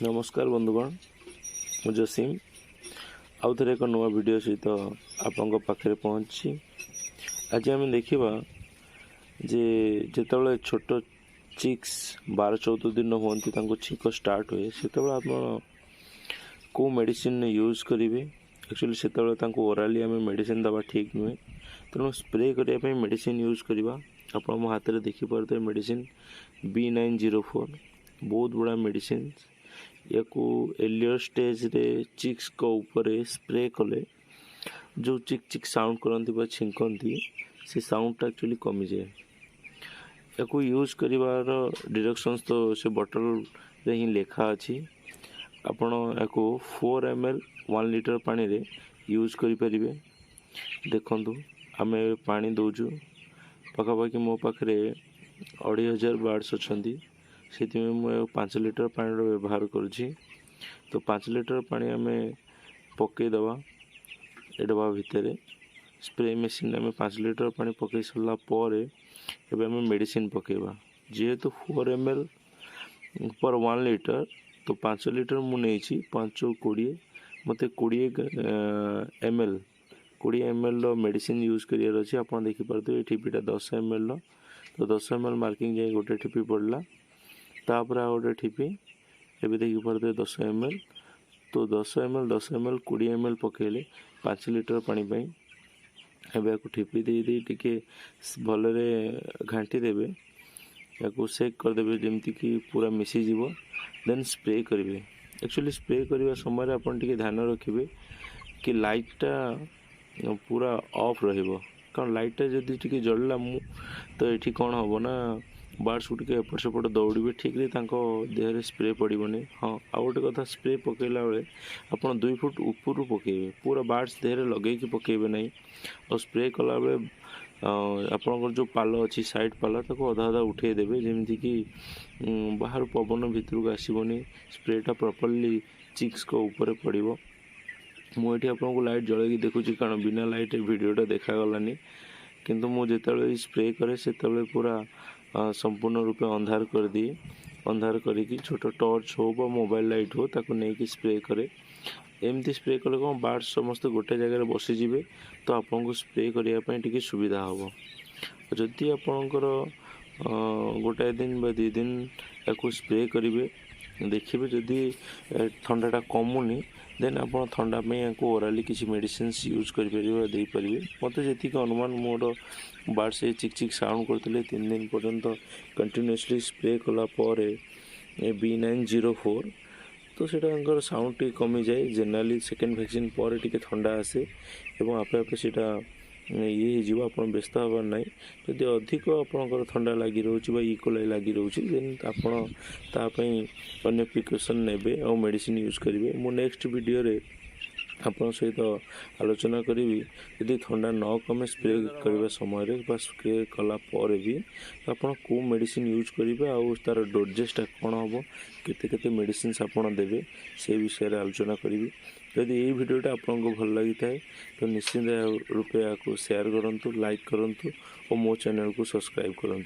नमस्कार बंधुगण मु जसीम आउ थे एक नुआ वीडियो सहित आपण पाखे पहुँची। आज आम देखा जे जिते छोट चिक्स 12-14 दिन हमें छीक स्टार्ट हुए से आप को मेडिसिन यूज करेंगे। एक्चुअली से ओराली आम मेडिसिन दवा ठीक नुहे, तेणु स्प्रे करने मेडिसिन यूज करवा। आप मो हाथ में देखिपे मेडिसिन B904 बहुत बड़ा मेडिसिन या एलियर स्टेज रे चिक्स को ऊपर स्प्रे कले जो चिक चिक साउंड करती छिंकती से साउंड एक्चुअली कमी जाए। या यूज करिवार डायरेक्शंस तो से बॉटल रे ही लेखा अच्छी। आपण या 4 ml 1 लीटर पानी रे यूज करें। देखु आम पानी दौचु पखापाखि मो पाखे 2500 बार्ड्स अच्छा से 5 लीटर पानी व्यवहार करुँची। तो 5 लीटर पानी आम पकईदवा डब्बा भितर स्प्रे मेसीन आम 5 लीटर पानी पकई सारा पर आम मेडिसिन पकेबा। जेहेतु 4 ml पर 1 लीटर तो 5 लीटर मुझे 5-20 मत 20 ml मेडिसिन यूज करार अच्छे। आप देखिपे ठीपीटा 10 ml तो 10 ml मार्किंग जाए गोटे ठीपी पड़ला तापर आ गोटे ठीपी एवं देखिपे 10 ml तो 10 ml 20 ml पकेले 5 लीटर पानी एवं ठीपी दे टिके भलरे घाटी देवे या सेक करदे जमती कि पूरा मिसीज देन स्प्रे करेंगे। एक्चुअली स्प्रे करने समय आप ध्यान रखिए कि लाइटा पूरा ऑफ रहिबो, कारण लाइटा जदि टिके जलला तो ये कौन हम ना बार्ड्स को टे एपट सेपट दौड़े ठीक रे देह स्प्रे पड़ोनी। हाँ आ गोटे कथा स्प्रे पकईला बेले आप 2 फुट ऊपर पकेबे, पूरा बार्ड्स देह लगे पकेबे नहीं। और स्प्रे कला बेले आपंकर जो पाल अच्छी साइड पाल अधा अधा उठे देवे जमीती कि बाहर पवन भितर को आसबनी, स्प्रेटा प्रॉपर्ली चिक्स को ऊपर पड़ो। मुझे आपको लाइट जलैकी देखुची कारण बिना लाइट वीडियोटा देखागलानी, किंतु मुझे स्प्रे करे से पूरा संपूर्ण रूपे अंधार कर दिए। अंधार करी छोट टॉर्च हो बा मोबाइल लाइट हो ताको नहीं स्प्रे करे। एमती स्प्रे कले कौन बार्ड्स समस्त गोटे जगह बसीजे तो आपको स्प्रे करने टी सुविधा हम। जदि आपणकर गोटाए दिन बा 2 दिन या स्प्रे करेंगे देखिए जदि ठंडाटा कमुनी देन आप ठंडा में ओराली किसी मेडिसिन यूज करें। मत जी अनुमान मोर बार्ड्स से चिक चिक साउंड करते 3 दिन पर्यंत कंटिन्यूअसली स्प्रे कलापर B904 तो सेटा साउंड टी कमी जाए। जनरली सेकेंड वैक्सीन पर टी ठंडा आसे और आपे आपे सेटा ये आप व्यस्त हबार ना। जदि अधिक आपंकर ठंडा लगी रोचे इकोलाई लगी रोचे देन आपई अन्य प्रिकॉशन नेबे और मेडिसिन यूज करेंगे। मु नेक्स्ट वीडियो रे आपण सहित आलोचना करी यदि ठंडा न कमे स्प्रे करने समय स्प्रे कला पर भी आप मेडिसिन यूज करेंगे आउ तार डोजेसटा कौन हम केते मेडिसिन आपड़ देवे से विषय रे आलोचना करी। यदि ये वीडियोटा आपको भल लगी थाए तो निश्चिंत रूपे या शेयर करूँ, लाइक करूँ और मो चैनल को सब्सक्राइब करूँ।